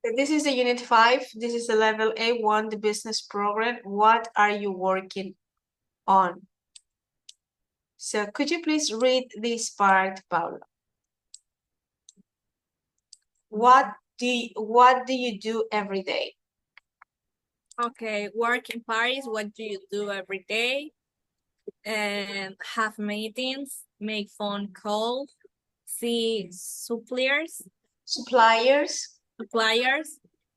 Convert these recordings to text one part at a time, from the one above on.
This is the Unit 5. This is the level A1, the business program. What are you working on? So could you please read this part, Paula? What do you do every day? Okay, work in Paris, what do you do every day? Have meetings, make phone calls, see suppliers, Suppliers.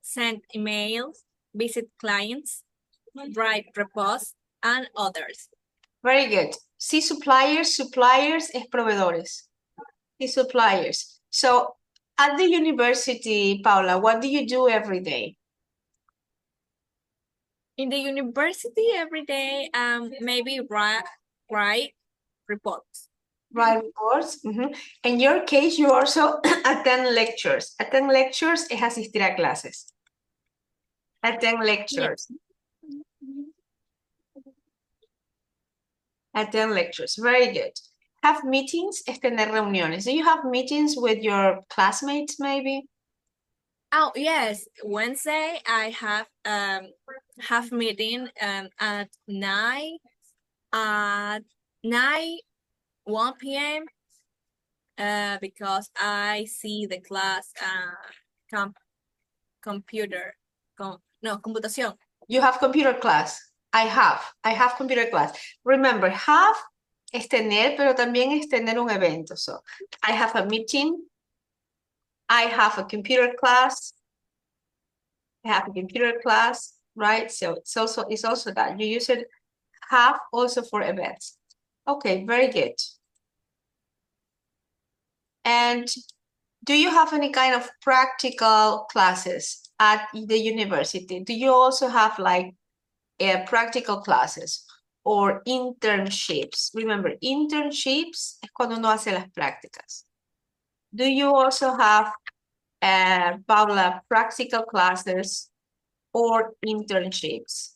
send emails, visit clients, write reports, and others. Very good. See suppliers. Suppliers es proveedores. See suppliers. So at the university, Paula, what do you do every day? In the university every day, maybe write reports. Write reports. In your case, you also attend lectures. Attend lectures es asistir a clases. Attend lectures. Attend lectures. Very good. Have meetings es tener reuniones. Do you have meetings with your classmates maybe? Oh yes, Wednesday I have meeting at 1 p.m. Because I see the class computación. You have computer class. I have computer class. Remember, have es tener, pero también es tener un evento. So, I have a meeting. I have a computer class. I have a computer class, right? So it's also that. You use it have also for events. Okay, very good. And do you have any kind of practical classes at the university? Do you also have like practical classes or internships? Remember, internships es cuando uno hace las prácticas. Do you also have, Paula, practical classes or internships?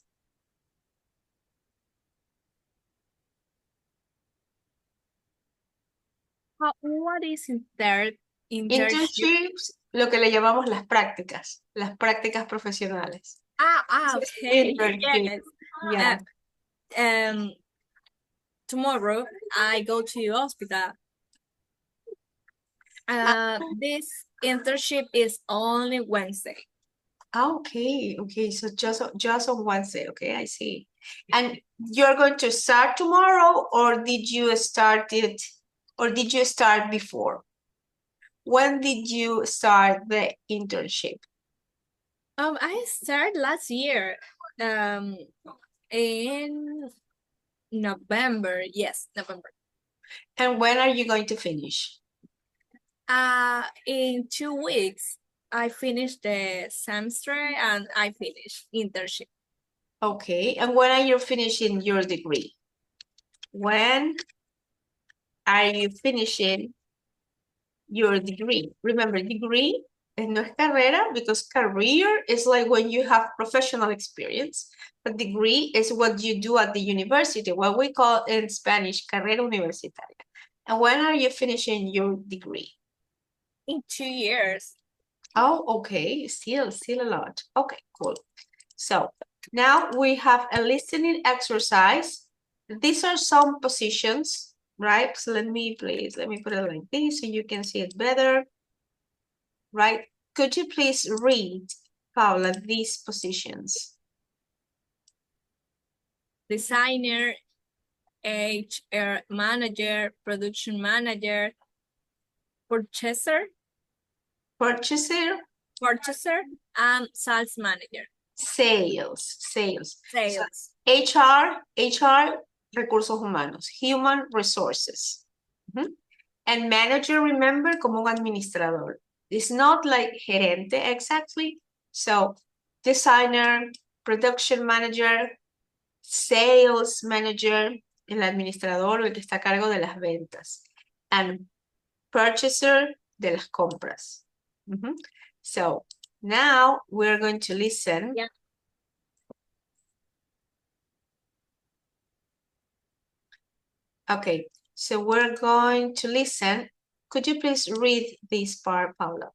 What is internship? Internships, lo que le llamamos las prácticas profesionales. Okay. Internship. Yes. Yeah. Tomorrow I go to the hospital. This internship is only Wednesday. Okay. So just on Wednesday. Okay, I see. And you're going to start tomorrow, or did you start it, or did you start before? When did you start the internship? I started last year. In November. Yes, November. And when are you going to finish? In 2 weeks, I finished the semester and I finished internship. Okay, and when are you finishing your degree? When are you finishing your degree? Remember, degree no es carrera, because career is like when you have professional experience. But degree is what you do at the university, what we call in Spanish, carrera universitaria. And when are you finishing your degree? In 2 years. Oh, okay, still a lot. Okay, cool. So now we have a listening exercise. These are some positions, right? So let me put it like this so you can see it better, right? Could you please read, Paula, these positions? Designer, HR manager, production manager, purchaser, and sales manager. Sales. Sales. So, HR, recursos humanos, human resources. And manager, remember, como un administrador. It's not like gerente exactly. So designer, production manager, sales manager, el administrador, el que está a cargo de las ventas. And purchaser, de las compras. So now we're going to listen. Yeah. Okay, so we're going to listen. Could you please read this part, Paula?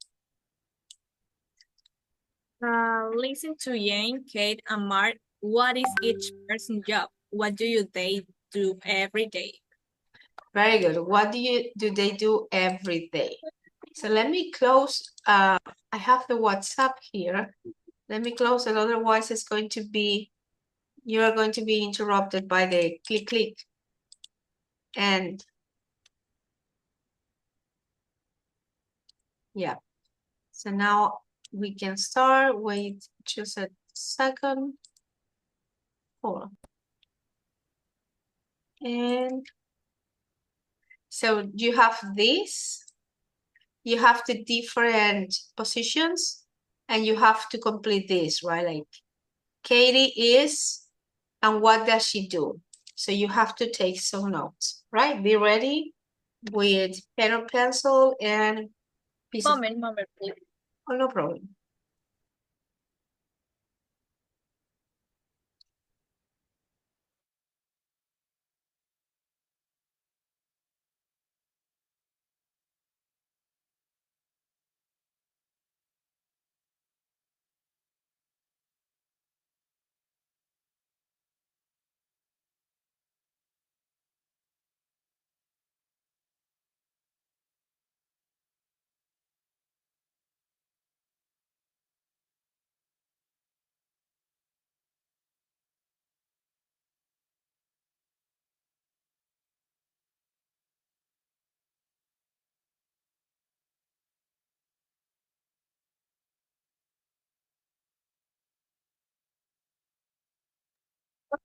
Listen to Jane, Kate, and Mark. What is each person's job? What they do every day? Very good. What do they do every day? So let me close. I have the WhatsApp here. Let me close it. Otherwise, it's going to be, you are going to be interrupted by the click, click. And yeah. So now we can start. Wait just a second. Hold on. And so you have this. You have the different positions and you have to complete this, right? Like Katie is, and what does she do? So you have to take some notes, right? Be ready with pen or pencil and piece of, Moment, please. oh, no problem.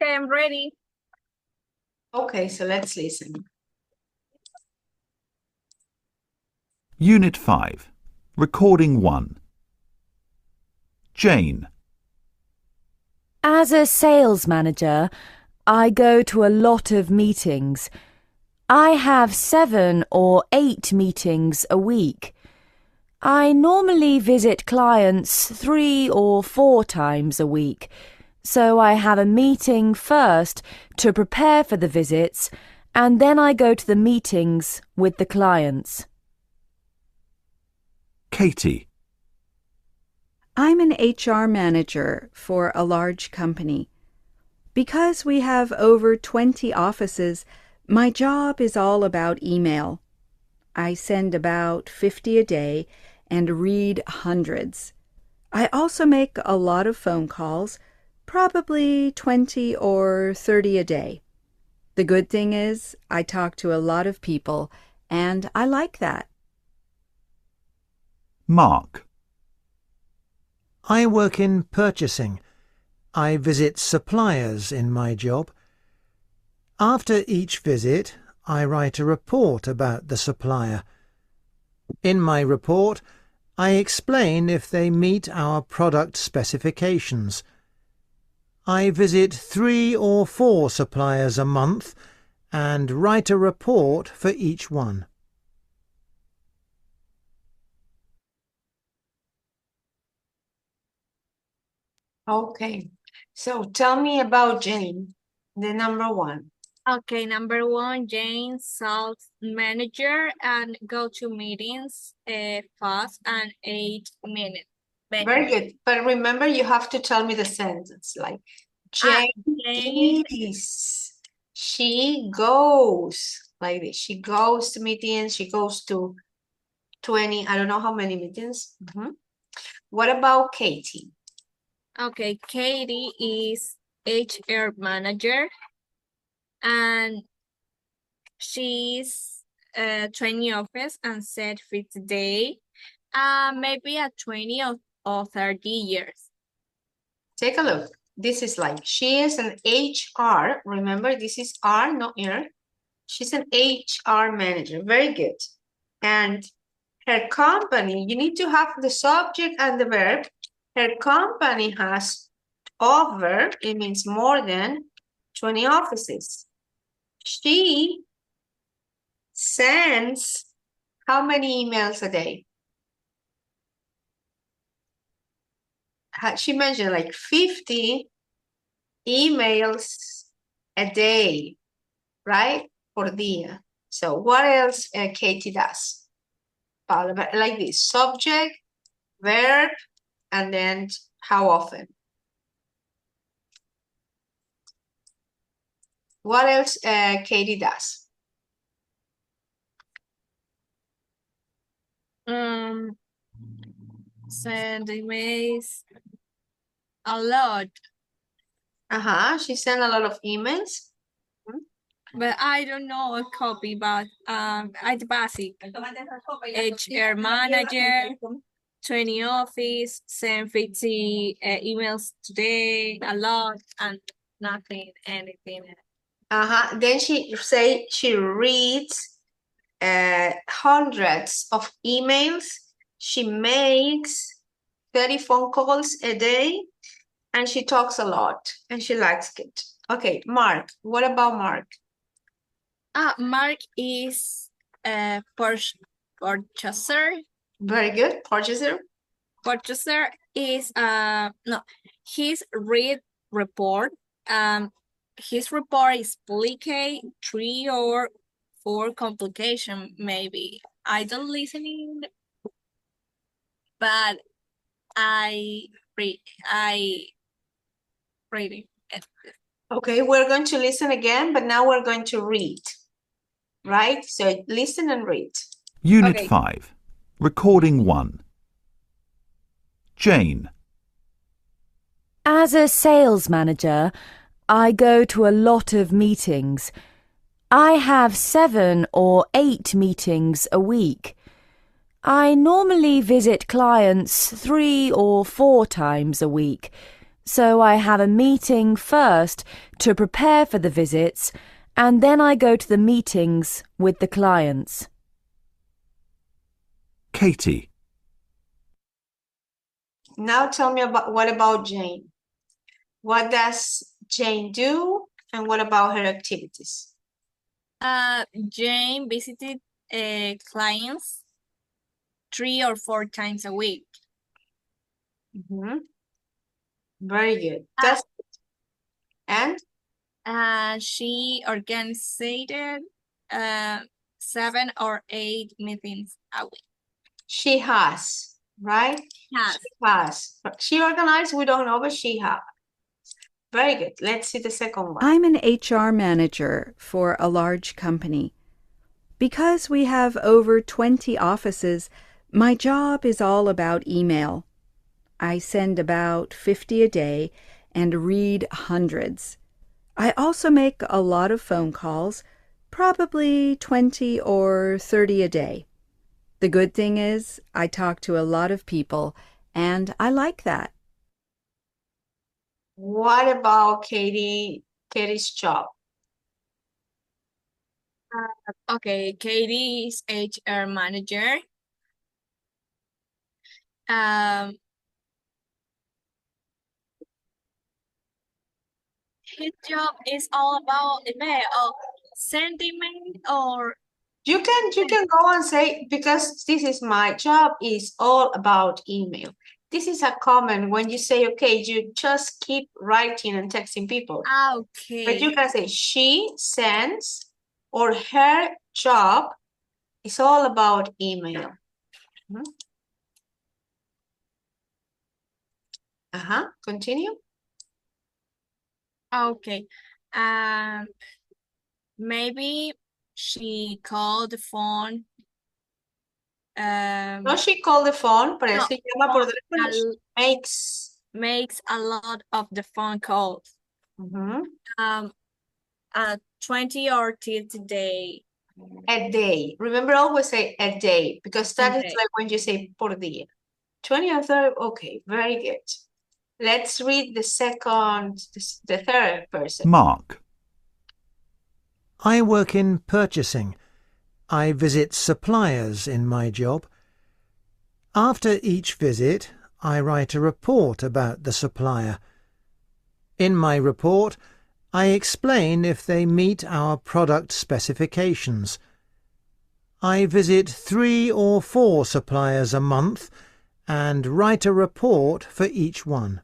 Okay, I'm ready. Okay, so let's listen. Unit 5. Recording 1. Jane. As a sales manager, I go to a lot of meetings. I have 7 or 8 meetings a week. I normally visit clients 3 or 4 times a week, so I have a meeting first to prepare for the visits, and then I go to the meetings with the clients. Katie. I'm an HR manager for a large company. Because we have over 20 offices, my job is all about email. I send about 50 a day and read hundreds. I also make a lot of phone calls, probably 20 or 30 a day. The good thing is I talk to a lot of people, and I like that. Mark. I work in purchasing. I visit suppliers in my job. After each visit, I write a report about the supplier. In my report, I explain if they meet our product specifications. I visit 3 or 4 suppliers a month and write a report for each one. Okay, so tell me about Jane, the number 1. Okay, number 1, Jane, sales manager, and go to meetings fast and 8 minutes. Very good. But remember, you have to tell me the sentence. Like, Jane Jane is, she goes, like this. She goes to meetings. She goes to 20, I don't know how many meetings. What about Katie? Okay, Katie is HR manager, and she's 20 office and said 50 day, maybe at 20 or 30 years. Take a look. This is like, she is an HR. Remember, this is R, not R. She's an HR manager. Very good. And her company, you need to have the subject and the verb. Her company has over, it means more than 20 offices. She sends how many emails a day? She mentioned like 50 emails a day, right? Por día. So what else Katie does? Paula, like this, subject, verb, and then How often? What else Katie does? Send emails a lot, She sent a lot of emails. but I don't know a copy, but it's basic. HR manager, 20 office, send 50 emails today, a lot, and nothing, anything. Then she reads hundreds of emails. She makes 30 phone calls a day, and she talks a lot, and she likes it. Okay, Mark. What about Mark? Mark is a purchaser. Very good. Purchaser. Purchaser is no, his read report. His report is split 3 or 4 complication maybe. I don't listening, but I read it. Okay, we're going to listen again, but now we're going to read. Right? So listen and read. Unit Okay. 5. Recording 1. Jane. As a sales manager, I go to a lot of meetings. I have 7 or 8 meetings a week. I normally visit clients 3 or 4 times a week, so I have a meeting first to prepare for the visits, and then I go to the meetings with the clients. Katie. Now tell me what about Jane? What does Jane do, and what about her activities? Jane visited clients 3 or 4 times a week. Very good. That's it. And She organized 7 or 8 meetings a week. she has, right? Has. She has. She organized, we don't know, but she has. Very good. Let's see the second one. I'm an HR manager for a large company. Because we have over 20 offices, my job is all about email. I send about 50 a day and read hundreds. I also make a lot of phone calls, probably 20 or 30 a day. The good thing is, I talk to a lot of people, and I like that. What about Katie's job? Okay, Katie is HR manager. His job is all about email or sentiment or You can go and say, because this is my job is all about email. This is a comment when you say, okay, you just keep writing and texting people. okay. But you can say she sends, or her job is all about email. Continue. Okay. Maybe she called the phone. No, she called the phone, pero No, se llama por teléfono. al- She makes a lot of the phone calls. 20 or 30 day. a day. Remember, always say a day, because that is day. like when you say por día. 20 or 30, okay, very good. Let's read the third person. Mark. I work in purchasing. I visit suppliers in my job. After each visit, I write a report about the supplier. In my report, I explain if they meet our product specifications. I visit 3 or 4 suppliers a month and write a report for each one.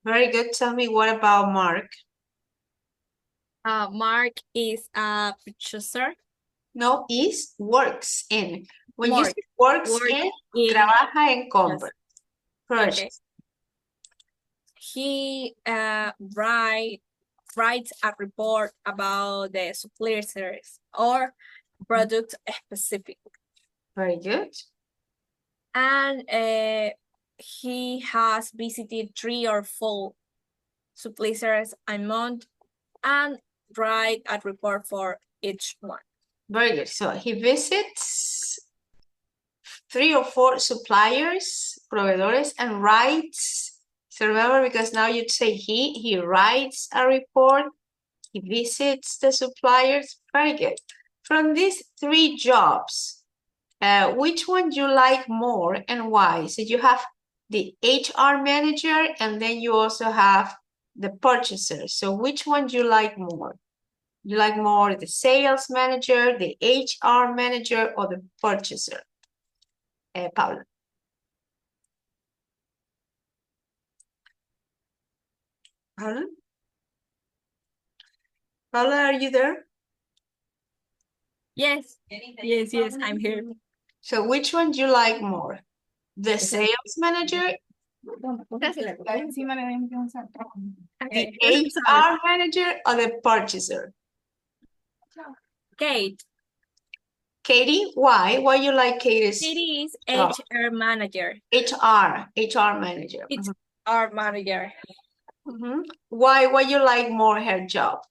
Very good. Tell me, what about Mark? Mark is a purchaser. No, works in. When you Work. say works Work in, in- trabaja en compra. Purchase. Okay. He writes a report about the supplier service or product specific. Very good. And he has visited 3 or 4 suppliers a month and write a report for each one. Very good. So he visits 3 or 4 suppliers, proveedores, and writes. So remember, because now you'd say he writes a report, he visits the suppliers. Very good. From these 3 jobs, which one do you like more and why? So you have the HR manager and then you also have the purchaser. So which one do you like more? You like more the sales manager, the HR manager, or the purchaser? Paula. Paula? Paula, are you there? Yes, I'm here. So which one do you like more? The sales manager, the Okay. HR manager, or the purchaser? Kate. Katie, why? Why you like Katie's Katie is job? HR manager. HR manager. It's our manager. Mhm. Why you like more her job?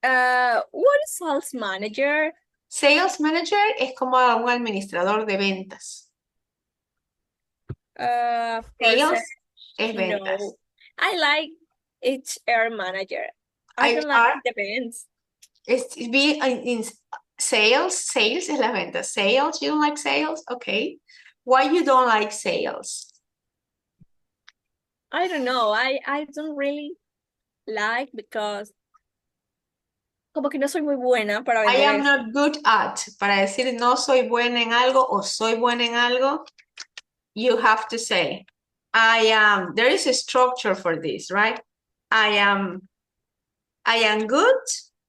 What is sales manager? Sales manager es como un administrador de ventas. Sales Person, es ventas. no. I like HR manager. I don't HR like the events. es be in sales es las ventas. Sales, you don't like sales? Okay. Why you don't like sales? I don't know. I don't really like because como que no soy muy buena para I vender am eso. not good at. Para decir no soy buena en algo o soy buena en algo, you have to say, I am, there is a structure for this, right? I am good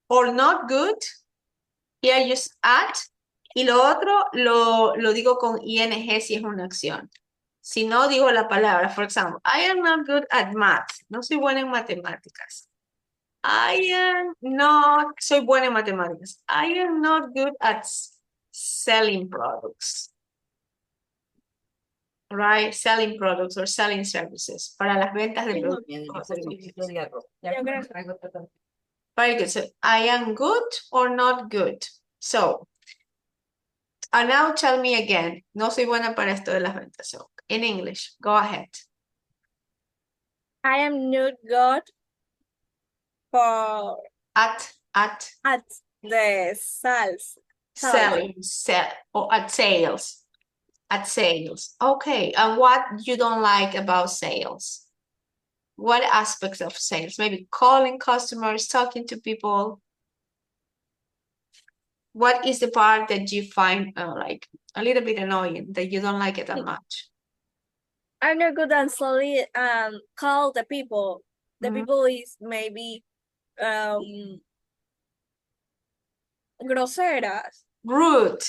or not good. Here I use at. Y lo otro lo digo con ing si es una acción. Si no, digo la palabra. For example, I am not good at math. No soy buena en matemáticas. Soy buena en matemáticas. I am not good at selling products. Right? Selling products or selling services. Para las ventas de productos o servicios. Very good. So, I am good or not good. So, and now tell me again. No soy buena para esto de las ventas. So, in English, go ahead. I am not good for At the sales. selling, or at sales. At sales. Okay. And what you don't like about sales? What aspects of sales? Maybe calling customers, talking to people. What is the part that you find like a little bit annoying, that you don't like it that much? I'm not good at selling call the people. The Mhm. people is maybe groseras. Rude.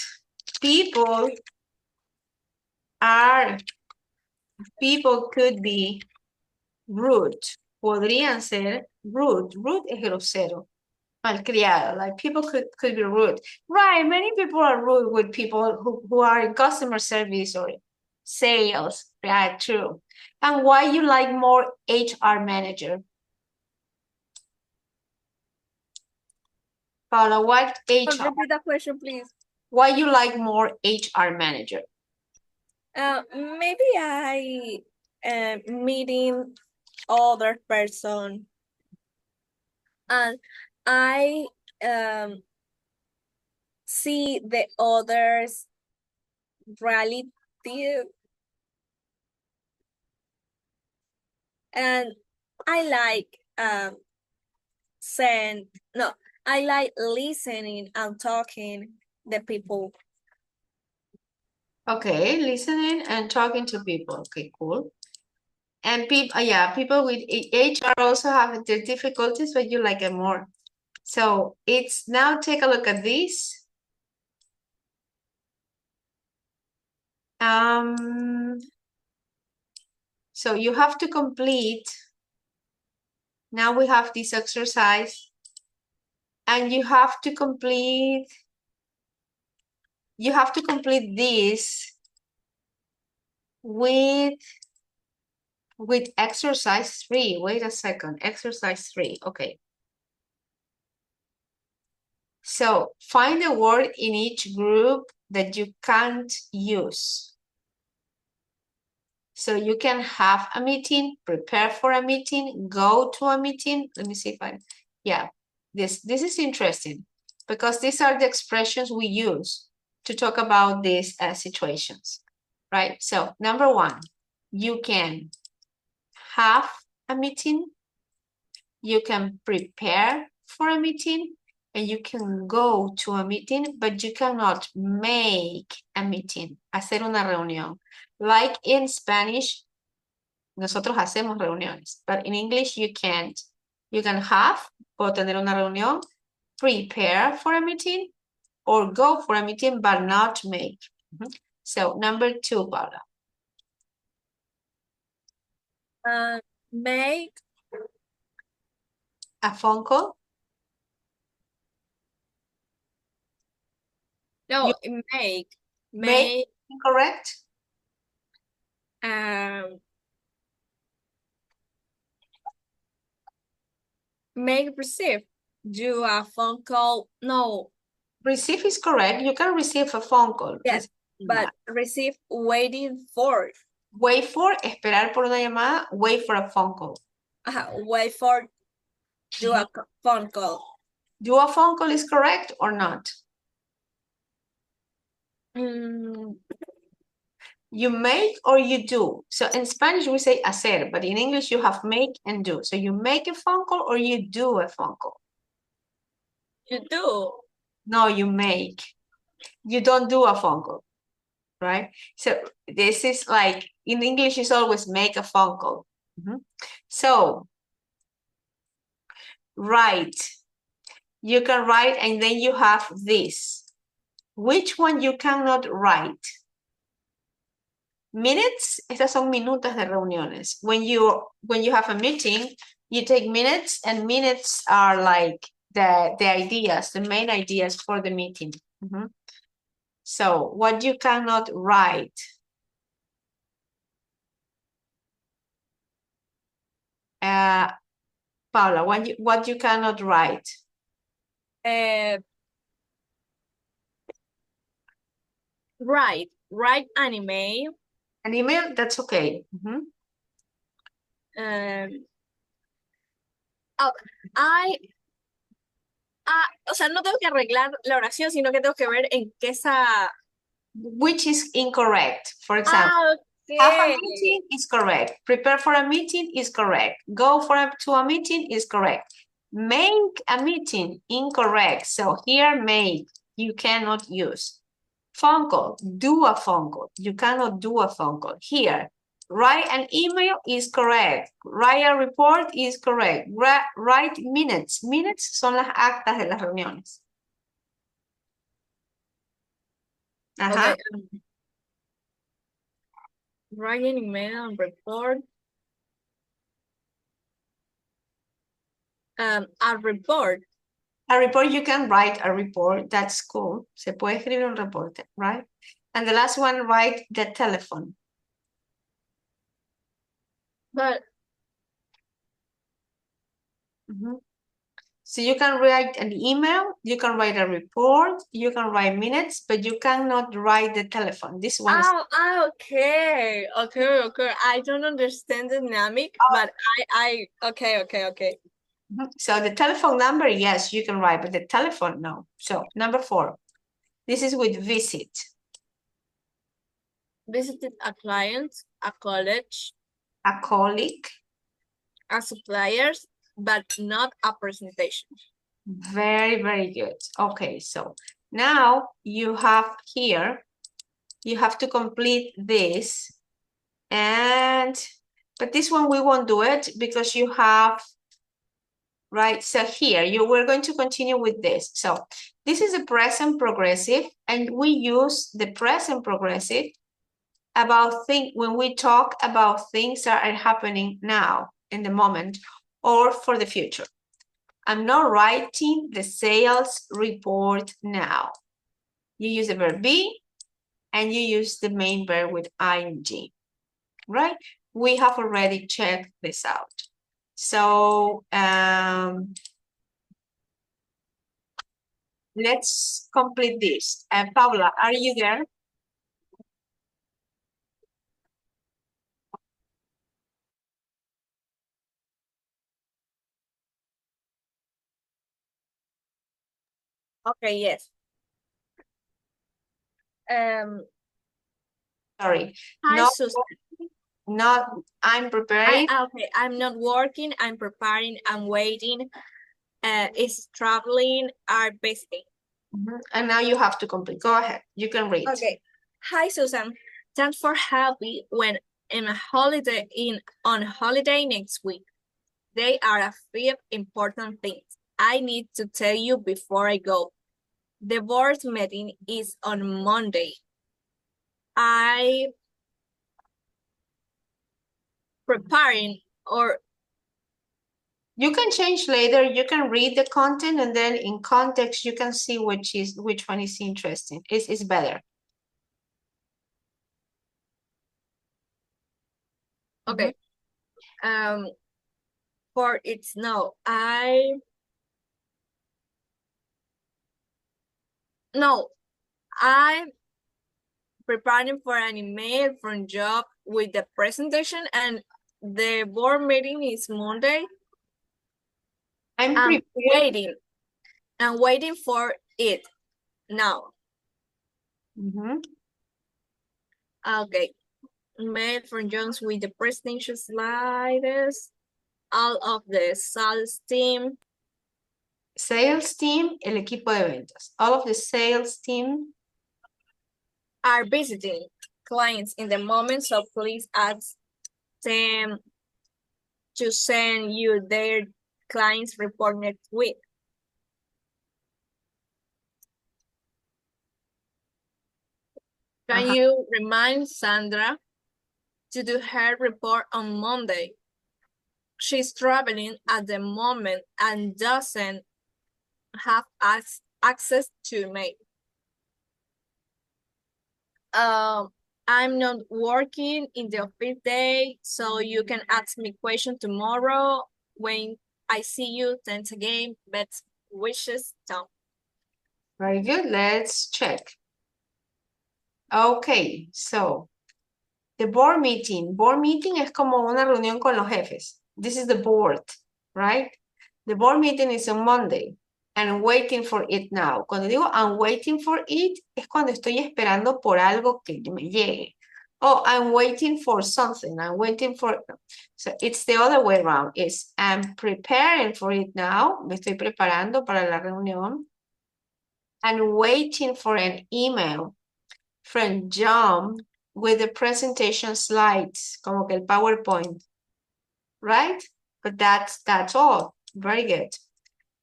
People could be rude. Podrían ser rude. Rude es grosero. Malcriado. Like people could be rude. Right. Many people are rude with people who are in customer service or sales. Yeah, true. And why you like more HR manager? Paula, what HR? Repeat that question, please. Why you like more HR manager? Maybe I meeting other person and I see the others reality and I like I like listening and talking the people. Okay, listening and talking to people. Okay, cool. And people with HR also have their difficulties, but you like it more. So it's now take a look at this. So you have to complete. Now we have this exercise, and you have to complete this with exercise 3. Wait a second, exercise 3. Okay. So find a word in each group that you can't use. So you can have a meeting, prepare for a meeting, go to a meeting. Let me see if yeah, this is interesting because these are the expressions we use to talk about these situations, right? So number 1, you can have a meeting, you can prepare for a meeting, and you can go to a meeting, but you cannot make a meeting, hacer una reunión. Like in Spanish, nosotros hacemos reuniones, but in English you can't. You can have, puedo tener una reunión, prepare for a meeting, or go for a meeting, but not make. So number 2, Paula. Make A phone call. no You- make Incorrect. make receive. Do a phone call. No, Receive is correct. You can receive a phone call. yes, but receive waiting for. Wait for, esperar por una llamada, wait for a phone call. Wait for do a phone call. Do a phone call is correct or not? You make or you do. So in Spanish we say hacer, but in English you have make and do. So you make a phone call or you do a phone call? You do. No, you make. You don't do a phone call, right? So this is like, in English is always make a phone call. So, write. You can write and then you have this. Which one you cannot write? Minutes, estas son minutos de reuniones. When you have a meeting, you take minutes, and minutes are like the ideas, the main ideas for the meeting. So what you cannot write? Paula, what you cannot write? Write an email. An email, that's okay. O sea, no tengo que arreglar la oración, sino que tengo que ver en qué esa. Which is incorrect, for example. Have a meeting is correct. Prepare for a meeting is correct. Go to a meeting is correct. Make a meeting, incorrect. So here, make, you cannot use. Phone call, do a phone call. You cannot do a phone call. Here, write an email is correct. Write a report is correct. Write minutes. Minutes son las actas de las reuniones. Okay. Write an email and report. A report. A report, you can write a report. That's cool. Se puede escribir un reporte, right? And the last one, write the telephone. But So you can write an email, you can write a report, you can write minutes, but you cannot write the telephone. This one is okay. I don't understand the dynamic, but okay. So the telephone number, yes, you can write, but the telephone, no. So number 4, this is with visit. Visited a client, a college, A colleague. a suppliers, but not a presentation. Very, very good. Okay, so now you have here, you have to complete this. But this one we won't do it because you have, right? So here, we're going to continue with this. So this is a present progressive, and we use the present progressive about when we talk about things that are happening now in the moment or for the future. I'm not writing the sales report now. You use the verb be and you use the main verb with ing, right? We have already checked this out. So let's complete this. Paula, are you there? Okay, yes. Sorry. Hi, No, Susan. not, I'm preparing. Okay, I'm not working, I'm preparing, I'm waiting, is traveling, are visiting. And now you have to complete. Go ahead. You can read. Okay. Hi, Susan. Thanks for helping when on holiday next week. They are a few important things I need to tell you before I go. The board meeting is on Monday. I preparing or You can change later. You can read the content and then in context you can see which one is interesting. Is better. okay. For it's no, I'm preparing for an email from job with the presentation and the board meeting is Monday. I'm I'm preparing. waiting for it now. Okay. Mail from Jones with the presentation slides. All of the sales team. Sales team, el equipo de ventas. All of the sales team are visiting clients in the moment, so please ask them to send you their clients report next week. Can you remind Sandra to do her report on Monday? She's traveling at the moment and doesn't have access to mail. I'm not working in the office day, so you can ask me question tomorrow when I see you. Thanks again. Best wishes, Tom. Very good. Let's check. Okay, so the board meeting. Board meeting es como una reunión con los jefes. This is the board, right? The board meeting is on Monday. And I'm waiting for it now. Cuando digo I'm waiting for it, es cuando estoy esperando por algo que me llegue. Oh, I'm waiting for something. I'm waiting for... So it's the other way around. It's I'm preparing for it now. Me estoy preparando para la reunión. And waiting for an email from John with the presentation slides, como que el PowerPoint. Right? But that's all. Very good.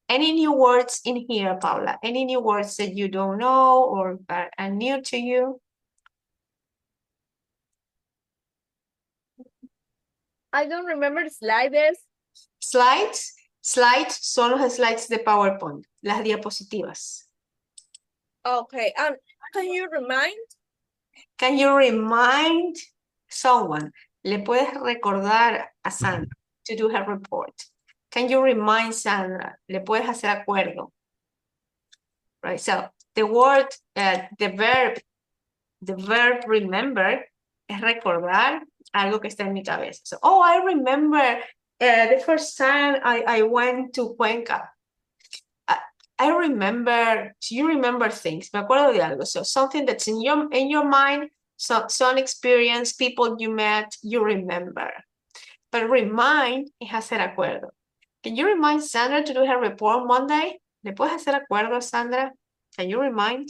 Any new words in here, Paula? Any new words that you don't know or are new to you? I don't remember the slides. Slides? Slides son los slides de PowerPoint, las diapositivas. Okay, can you remind? Can you remind someone? Le puedes recordar a Sandra to do her report. Can you remind Sandra? Le puedes hacer acuerdo. Right, so the word, the verb remember es recordar algo que está en mi cabeza. So, oh, I remember the first time I went to Cuenca. I remember, you remember things, me acuerdo de algo. So something that's in your mind, some experience, people you met, you remember. But remind es hacer acuerdo. Can you remind Sandra to do her report Monday? ¿Le puedes hacer acuerdo, Sandra? Can you remind?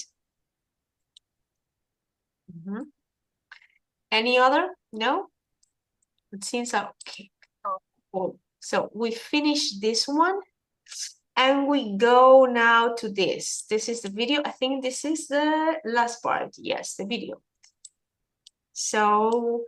Any other? No? It seems okay. Cool. So we finish this one. And we go now to this. This is the video. I think this is the last part. Yes, the video. So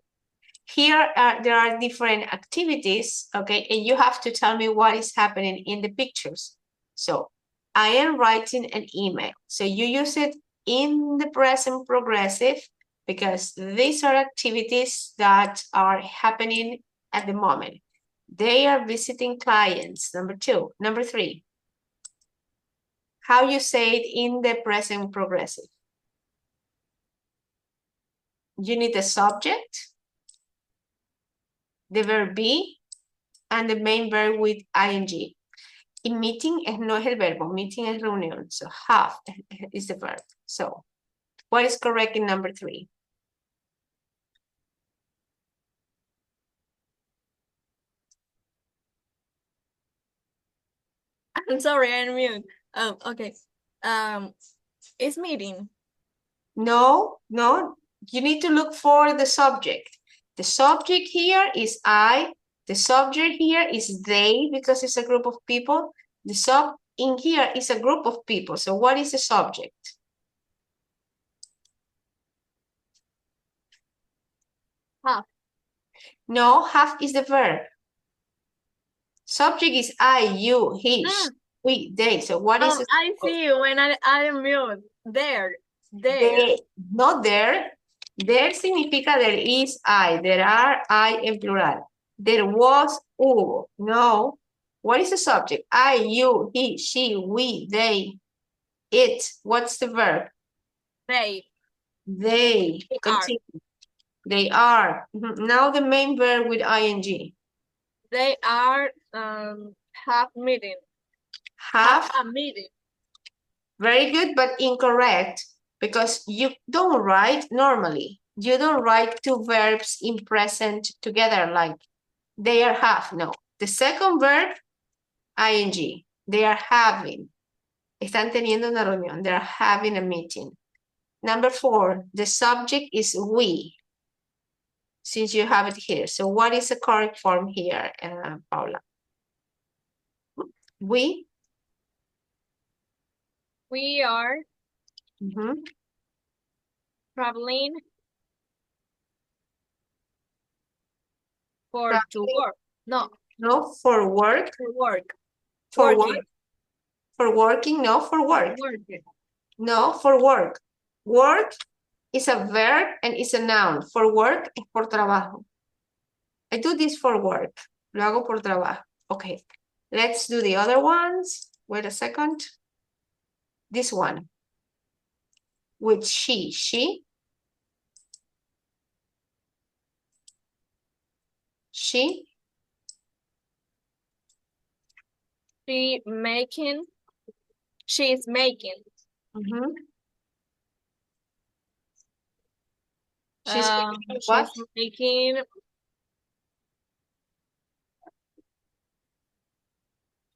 here there are different activities, okay, and you have to tell me what is happening in the pictures. So I am writing an email. So you use it in the present progressive because these are activities that are happening at the moment. They are visiting clients, number 2. Number 3, how you say it in the present progressive. You need the subject, the verb be, and the main verb with ing. In meeting no es el verbo, meeting es reunión. So have is the verb. So what is correct in number 3? I'm sorry, I'm mute. Okay. It's meeting. No, you need to look for the subject. The subject here is I. The subject here is they because it's a group of people. The sub in here is a group of people. So what is the subject? Have. No, have is the verb. Subject is I, you, he, she, we, they. So what is the I see you when I am mute. There. They, not there. There significa there is I. There are I en plural. There was hubo. No. What is the subject? I, you, he, she, we, they, it. What's the verb? They. They. They Continue. They are. Now the main verb with ing. They are have meeting. Have. A meeting. Very good, but incorrect. Because you don't write normally. You don't write two verbs in present together like they are have. No. The second verb, ing. They are having. Están teniendo una reunión. They are having a meeting. Number 4, the subject is we. Since you have it here. So what is the correct form here, Paula? We? We are traveling to work. No. No, for work. For work. For Working. work. For working, no, for work. Working. No, for work. Work is a verb and it's a noun. For work es por trabajo. I do this for work. Lo hago por trabajo. Okay. Let's do the other ones. Wait a second. This one. With she. She. She. She's making. She's making what? She's making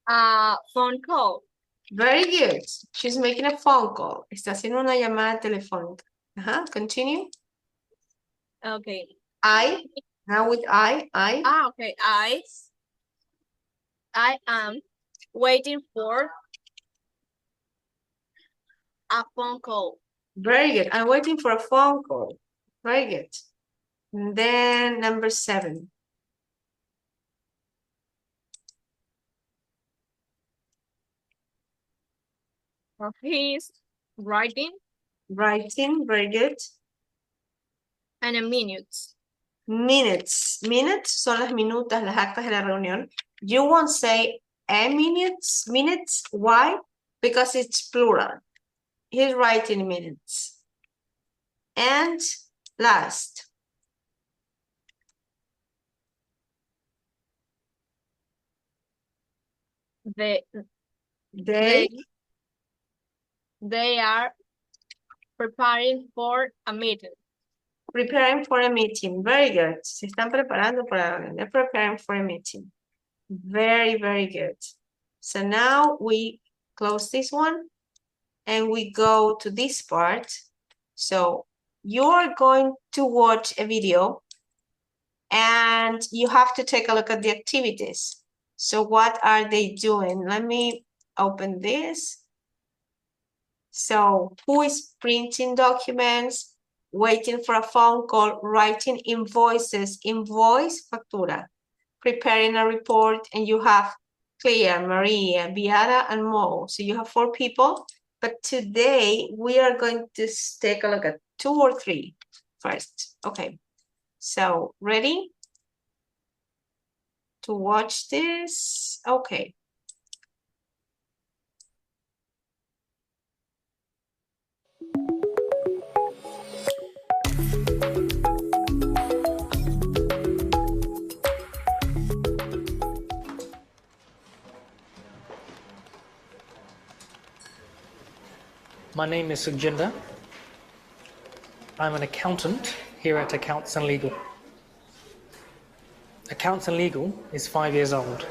a phone call. Very good. She's making a phone call. Está haciendo una llamada telefónica. Continue. Okay. I. Now with I. Okay. I am waiting for a phone call. Very good. I'm waiting for a phone call. Very good. And then number 7. He's writing. Writing. Very good. And a minute. Minutes. Minutes son las minutas, las actas de la reunión. You won't say a minutes. Minutes. Why? Because it's plural. He's writing minutes. And last. They are preparing for a meeting. Preparing for a meeting. Very good. Se están preparando para la reunión. They're preparing for a meeting. Very, very good. So now we close this one and we go to this part. So you're going to watch a video and you have to take a look at the activities. So what are they doing? Let me open this. So who is printing documents? waiting for a phone call, writing invoices, invoice, factura, preparing a report, and you have Clea, Maria, Beata, and Mo. So you have 4 people, but today we are going to take a look at 2 or 3 first. Okay, so ready to watch this? Okay. My name is Sukjinder. I'm an accountant here at Accounts and Legal. Accounts and Legal is 5 years old.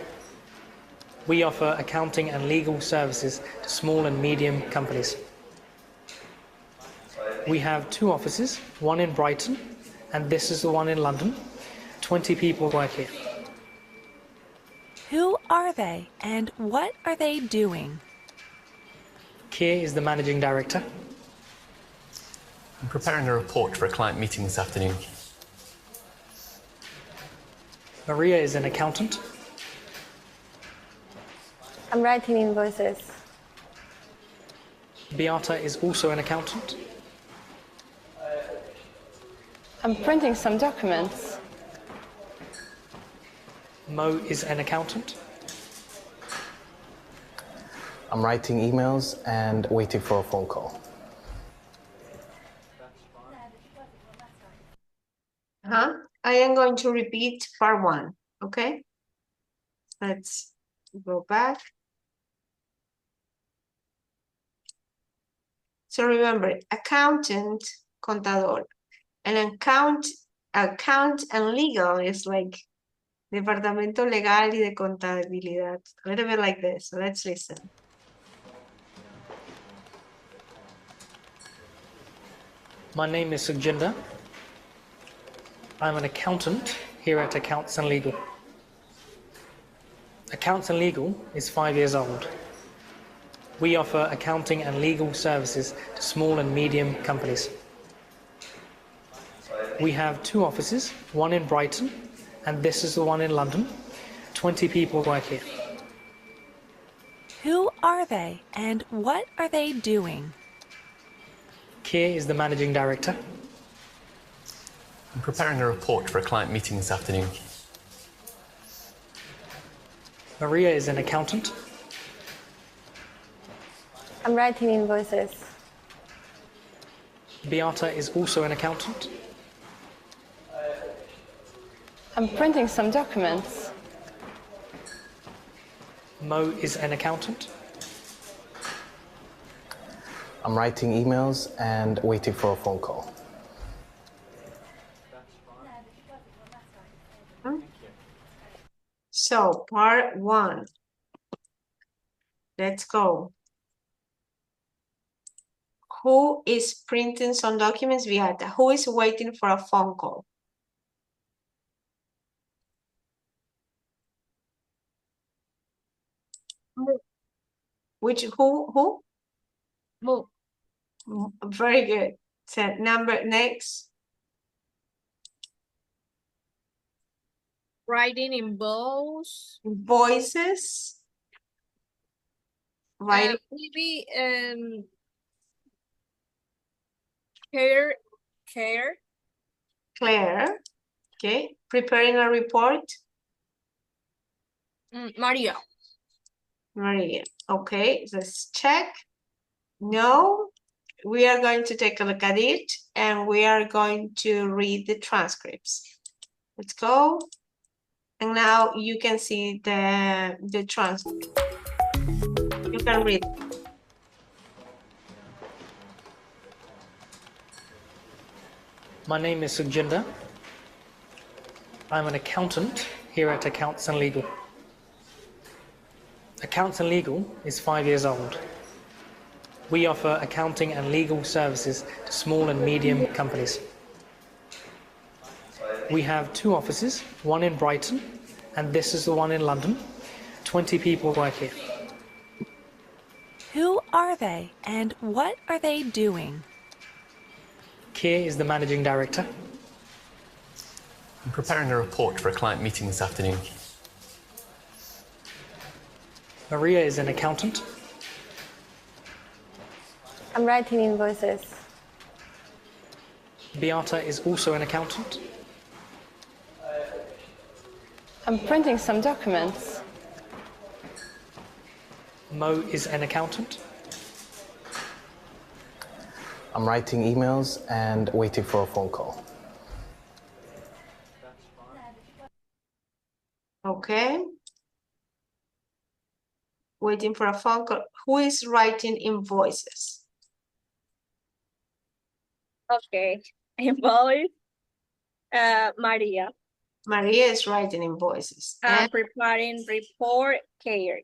We offer accounting and legal services to small and medium companies. We have 2 offices, one in Brighton, and this is the one in London. 20 people work here. Who are they and what are they doing? Keir is the managing director. I'm preparing a report for a client meeting this afternoon. Maria is an accountant. I'm writing invoices. Beata is also an accountant. I'm printing some documents. Mo is an accountant. I'm writing emails and waiting for a phone call. I am going to repeat part 1, okay? Let's go back. So remember, accountant, contador, and account and legal is like departamento legal y de contabilidad. A little bit like this. So let's listen. My name is Sukjinder. I'm an accountant here at Accounts and Legal. Accounts and Legal is 5 years old. We offer accounting and legal services to small and medium companies. We have 2 offices, one in Brighton, and this is the one in London. 20 people work here. Who are they and what are they doing? Keir is the managing director. I'm preparing a report for a client meeting this afternoon. Maria is an accountant. I'm writing invoices. Beata is also an accountant. I'm printing some documents. Mo is an accountant. I'm writing emails and waiting for a phone call. So part 1. Let's go. Who is printing some documents? Beata. Who is waiting for a phone call? Which who? Mo. Very good. So next. Writing involves Voices. Writing. maybe care. Claire. Okay. Preparing a report. Maria. Maria. Okay. Let's check. No. We are going to take a look at it and we are going to read the transcripts. Let's go. And now you can see the transcript. You can read. My name is Sukjinder. I'm an accountant here at Accounts and Legal. Accounts and Legal is 5 years old. We offer accounting and legal services to small and medium companies. We have 2 offices, one in Brighton, and this is the one in London. 20 people work here. Who are they and what are they doing? Keir is the managing director. I'm preparing a report for a client meeting this afternoon. Maria is an accountant. I'm writing invoices. Beata is also an accountant. I'm printing some documents. Mo is an accountant. I'm writing emails and waiting for a phone call. Okay. Waiting for a phone call. Who is writing invoices? Okay. Invoice. Maria. Maria is writing invoices. And Preparing report. Keir.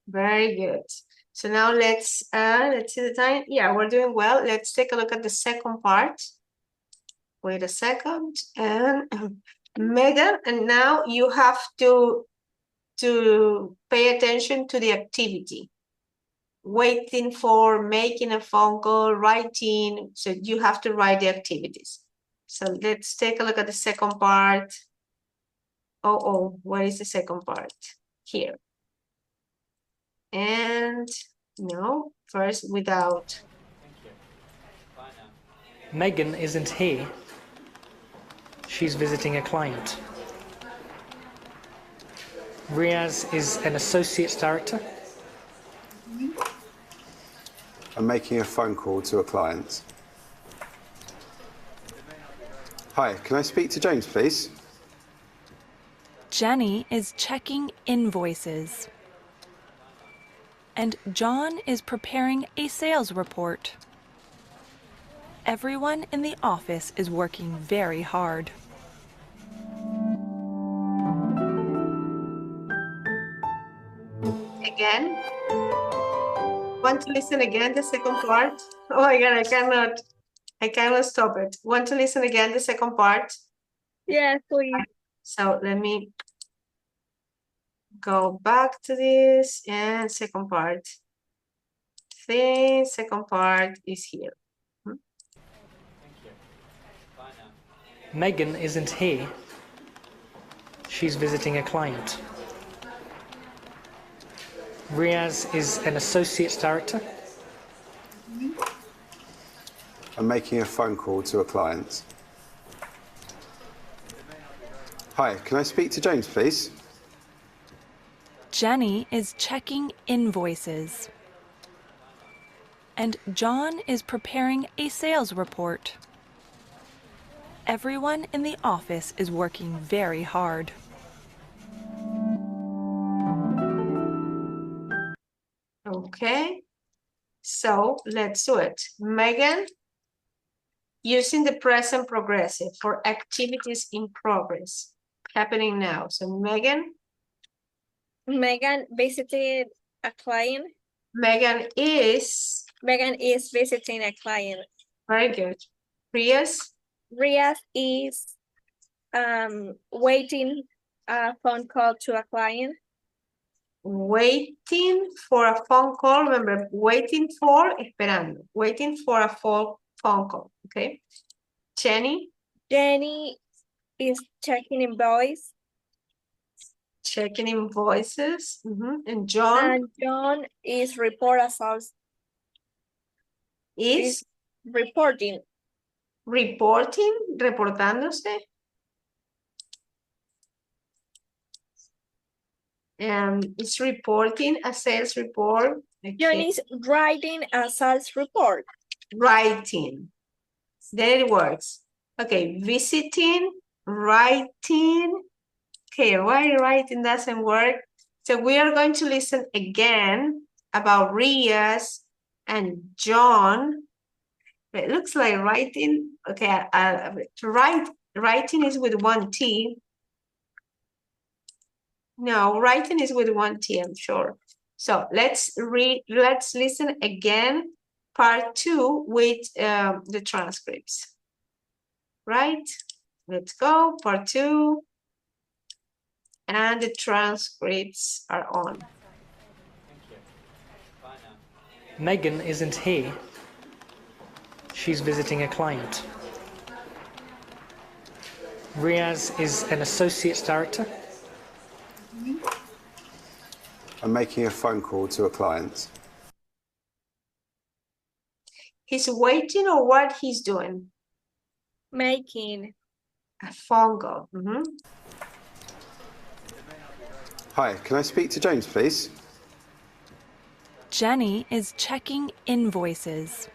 very good. So now let's see the time. Yeah, we're doing well. Let's take a look at the second part. Wait a second. And Megan, and now you have to pay attention to the activity. Waiting for, making a phone call, writing. So you have to write the activities. So let's take a look at the second part. Oh, where is the second part? Here. And no, first without. Megan isn't here. She's visiting a client. Riaz is an associate director. I'm making a phone call to a client. Hi, can I speak to James, please? Jenny is checking invoices. And John is preparing a sales report. Everyone in the office is working very hard. Again. Want to listen again the second part? Oh my god, I cannot stop it. Want to listen again the second part? Yes, please. So let me go back to this and second part. The second part is here. Megan isn't here. She's visiting a client. Riaz is an associate director. I'm making a phone call to a client. Hi, can I speak to James, please? Jenny is checking invoices. And John is preparing a sales report. Everyone in the office is working very hard. Okay, so let's do it. Megan, using the present progressive for activities in progress happening now. So Megan visited a client. Megan is visiting a client. very good. Riaz is waiting a phone call to a client. Waiting for a phone call. Remember, waiting for, esperando. Waiting for a phone call. Okay. Jenny is checking invoice. Checking invoices. And John is reporting. Reportándose. It's reporting a sales report. Okay. John is writing a sales report. Writing. Then it works. Okay, visiting, writing. Okay, why writing doesn't work? So we are going to listen again about Riaz and John. It looks like writing. Okay, writing is with one T. No, writing is with one T, I'm sure. So let's listen again, part 2 with the transcripts. Right? Let's go, part 2. And the transcripts are on. Megan isn't here. She's visiting a client. Riaz is an associate director. I'm making a phone call to a client. He's waiting or what he's doing? Making. A phone call. Mhm. Hi, can I speak to James, please? Jenny is checking invoices.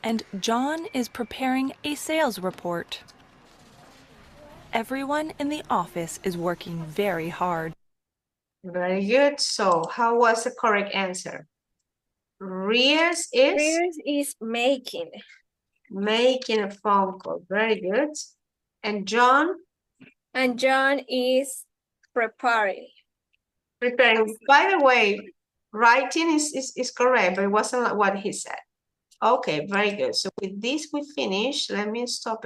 And John is preparing a sales report. Everyone in the office is working very hard. Very good. So, how was the correct answer? Riaz is Riaz is making. making a phone call. Very good. And John And John is preparing. preparing. By the way, writing is correct, but it wasn't what he said. Okay, very good. So with this we finish. Let me stop it.